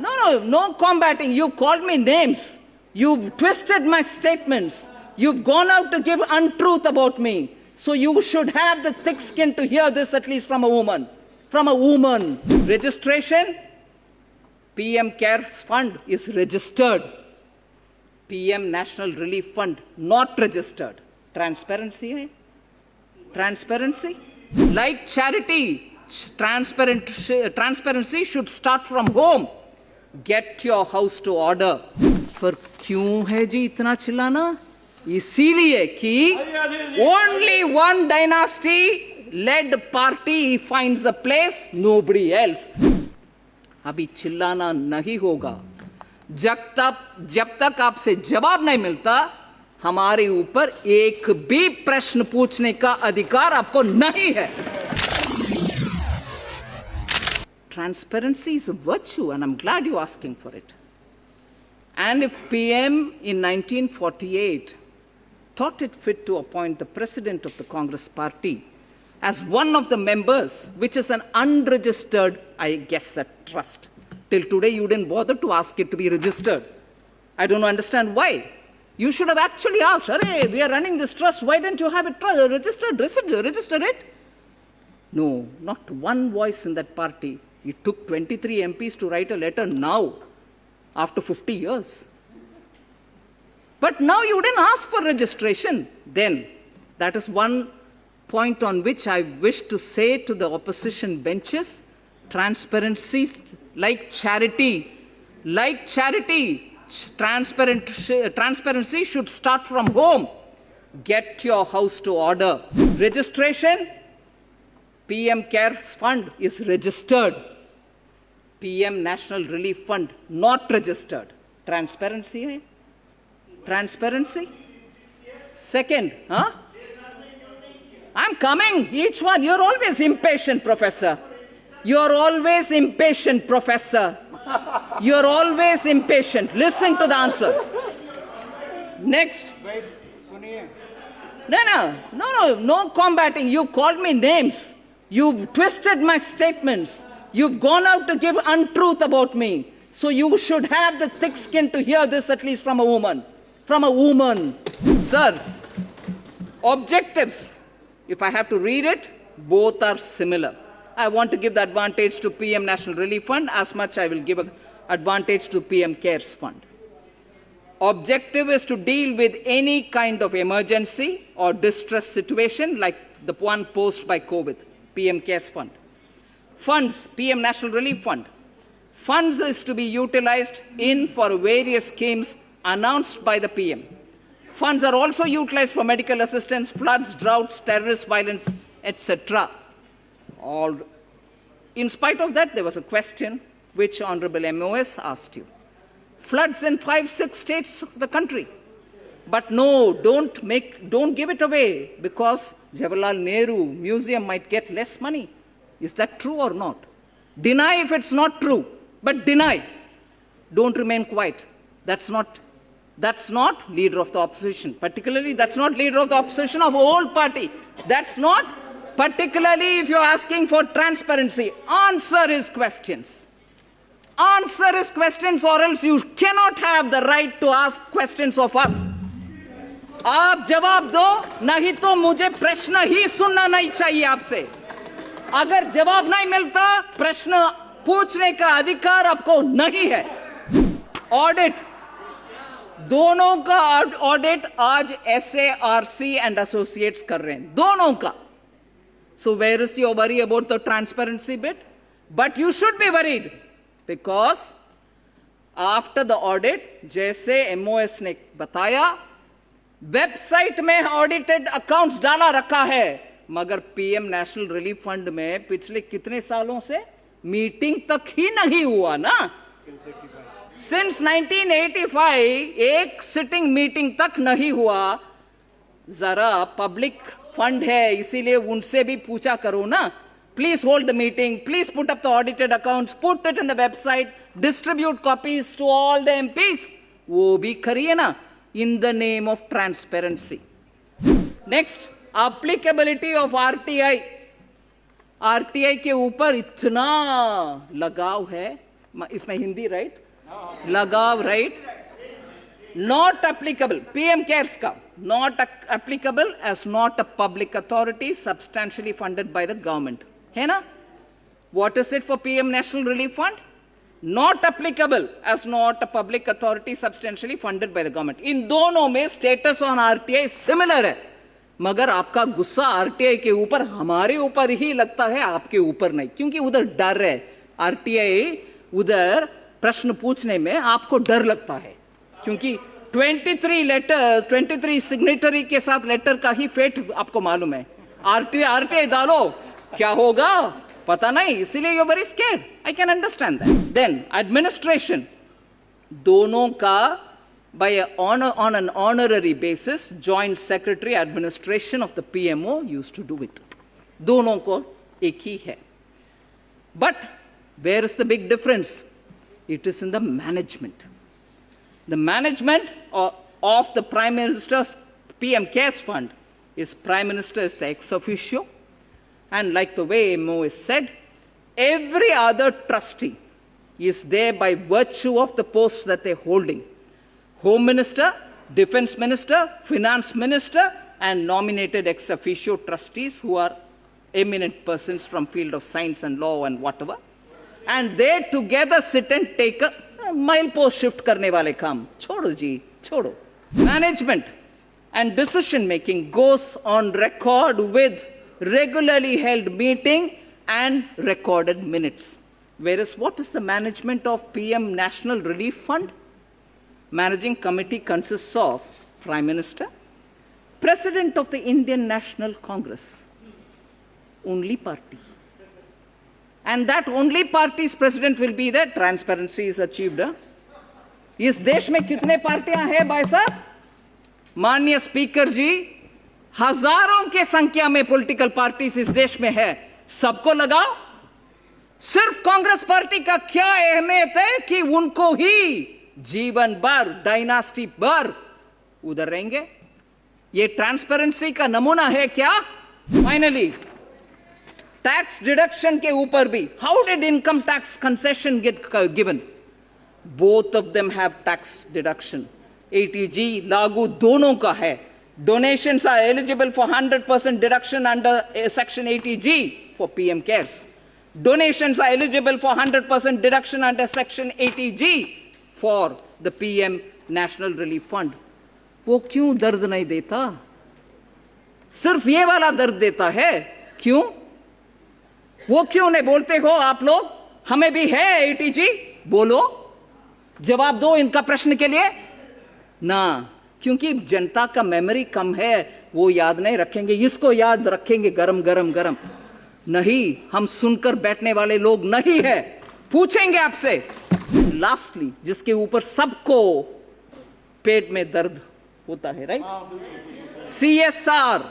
No combating. You've called me names. You've twisted my statements. You've gone out to give untruth about me. So you should have the thick skin to hear this at least from a woman. From a woman. Registration? PM CARES Fund is registered. PM National Relief Fund not registered. Transparency hai? Transparency? Like charity, transparency should start from home. Get your house to order. पर क्यों है जी इतना चिल्लाना? इसीलिए कि only one dynasty led party finds a place, nobody else. अभी चिल्लाना नहीं होगा जब तक आपसे जवाब नहीं मिलता हमारे ऊपर एक भी प्रश्न पूछने का अधिकार आपको नहीं है. Transparency is a virtue and I'm glad you're asking for it. And if PM in 1948 thought it fit to appoint the president of the Congress party as one of the members, which is an unregistered, I guess, a trust. Till today, you didn't bother to ask it to be registered. I don't understand why. You should have actually asked, "Arey, we are running this trust. Why didn't you have it registered? Register it." No, not one voice in that party. It took 23 MPs to write a letter now, after 50 years. But now you didn't ask for registration. Then, that is one point on which I wish to say to the opposition benches, transparency, like charity, transparency should start from home. Get your house to order. Registration, PM CARES Fund is registered. PM National Relief Fund not registered. Transparency hai? Transparency? Second, I'm coming, each one. You're always impatient, Professor. You're always impatient, Professor. You're always impatient. Listen to the answer. Next. No combating. You've called me names. You've twisted my statements. You've gone out to give untruth about me. So you should have the thick skin to hear this at least from a woman. From a woman. Sir, objectives, if I have to read it, both are similar. I want to give the advantage to PM National Relief Fund as much I will give an advantage to PM CARES Fund. Objective is to deal with any kind of emergency or distress situation like the one posed by COVID, PM CARES Fund. Funds, PM National Relief Fund. Funds is to be utilized for various schemes announced by the PM. Funds are also utilized for medical assistance, floods, droughts, terrorist violence, etc. In spite of that, there was a question which Honorable MOS asked you. Floods in 5-6 states of the country. But no, don't give it away because Jawaharlal Nehru Museum might get less money. Is that true or not? Deny if it's not true, but deny. Don't remain quiet. That's not leader of the opposition. Particularly, that's not leader of the opposition of a whole party. That's not, particularly if you're asking for transparency. Answer his questions. Answer his questions or else you cannot have the right to ask questions of us. आप जवाब दो, नहीं तो मुझे प्रश्न ही सुनना नहीं चाहिए आपसे. अगर जवाब नहीं मिलता, प्रश्न पूछने का अधिकार आपको नहीं है. ऑडिट, दोनों का ऑडिट आज SARC and Associates कर रहे हैं, दोनों का. So where is your worry about the transparency bit? But you should be worried because after the audit, जैसे MOS ने बताया, वेबसाइट में ऑडिटेड अकाउंट्स डाला रखा है, मगर PM नेशनल रिलीफ फंड में पिछले कितने सालों से मीटिंग तक ही नहीं हुआ ना. सिंस 1985 एक सिटिंग मीटिंग तक नहीं हुआ. जरा पब्लिक फंड है इसीलिए उनसे भी पूछा करो ना. Please hold the meeting. Please put up the audited accounts. Put it in the website. Distribute copies to all the MPs. वो भी करिए ना. In the name of transparency. Next, applicability of RTI. RTI के ऊपर इतना लगाव है इसमें हिंदी राइट, लगाव right, not applicable, PM cares का not applicable as not a public authority substantially funded by the government, है ना? What is it for PM national relief fund? Not applicable as not a public authority substantially funded by the government. इन दोनों में status on RTI similar है, मगर आपका गुस्सा RTI के ऊपर हमारे ऊपर ही लगता है, आपके ऊपर नहीं, क्योंकि उधर डर है। आरटीआई उधर प्रश्न पूछने में आपको डर लगता है, क्योंकि 23 सिग्नेटरी के साथ लेटर का ही फेट आपको मालूम है। आरटीआई डालो क्या होगा पता नहीं, इसीलिए you very scared. I can understand that. Then administration, दोनों का by on an honorary basis, joint secretary administration of the PMO used to do it. दोनों को एक ही है। But where is the big difference? It is in the management. The management of the Prime Minister's PM Cares Fund is Prime Minister is the ex officio, and like the way MO is said, every other trustee is there by virtue of the posts that they're holding. Home Minister, Defense Minister, Finance Minister, and nominated ex officio trustees who are eminent persons from field of science and law and whatever. And they together sit and take a milepost shift करने वाले काम। छोड़ो जी, छोड़ो। Management and decision making goes on record with regularly held meeting and recorded minutes. Whereas what is the management of PM National Relief Fund? Managing committee consists of Prime Minister, President of the Indian National Congress, only party. And that only party's president will be there. Transparency is achieved. इस देश में कितने पार्टियां हैं भाई साहब? माननीय speaker जी, हजारों के संख्या में पॉलिटिकल पार्टीज इस देश में है। सबको लगाओ। सिर्फ कांग्रेस पार्टी का क्या अहमियत है कि उनको ही जीवन भर, डायनास्टी भर उधर रहेंगे? ये ट्रांसपेरेंसी का नमूना है क्या? फाइनली टैक्स डिडक्शन के ऊपर भी, how did income tax concession get given? Both of them have tax deduction. Eighty G लागू दोनों का है। Donations are eligible for 100% deduction under section 80G for PM cares. Donations are eligible for 100% deduction under section 80G for the PM National Relief Fund. वो क्यों दर्द नहीं देता? सिर्फ ये वाला दर्द देता है। क्यों? वो क्यों नहीं बोलते हो आप लोग? हमें भी है 80G, बोलो, जवाब दो इनका प्रश्न के लिए ना, क्योंकि जनता का मेमोरी कम है, वो याद नहीं रखेंगे। इसको याद रखेंगे गरम गरम गरम नहीं, हम सुनकर बैठने वाले लोग नहीं है। पूछेंगे आपसे। लास्टली, जिसके ऊपर सबको पेट में दर्द होता है, राइट? CSR।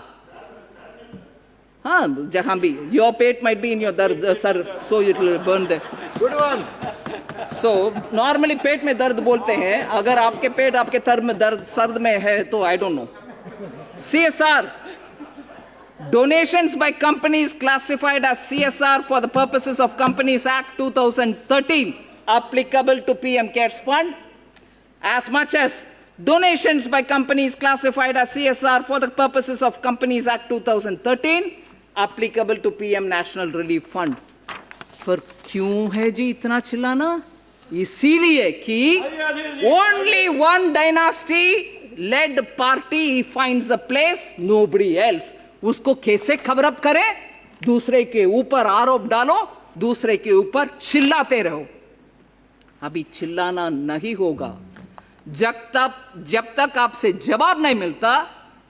हाँ, जहां भी your pet might be in your dard sir, so it will burn the good one. So normally पेट में दर्द बोलते हैं। अगर आपके पेट आपके सर्द में है तो I don't know. CSR, donations by companies classified as CSR for the purposes of Companies Act 2013 applicable to PM Cares Fund, as much as donations by companies classified as CSR for the purposes of Companies Act 2013 applicable to PM National Relief Fund. पर क्यों है जी इतना चिल्लाना? इसीलिए कि only one dynasty led party finds a place, nobody else. उसको कैसे खबर अप करें? दूसरे के ऊपर आरोप डालो, दूसरे के ऊपर चिल्लाते रहो। अभी चिल्लाना नहीं होगा। जब तक आपसे जवाब नहीं मिलता,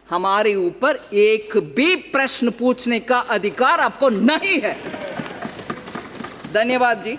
हमारे ऊपर एक भी प्रश्न पूछने का अधिकार आपको नहीं है। धन्यवाद जी।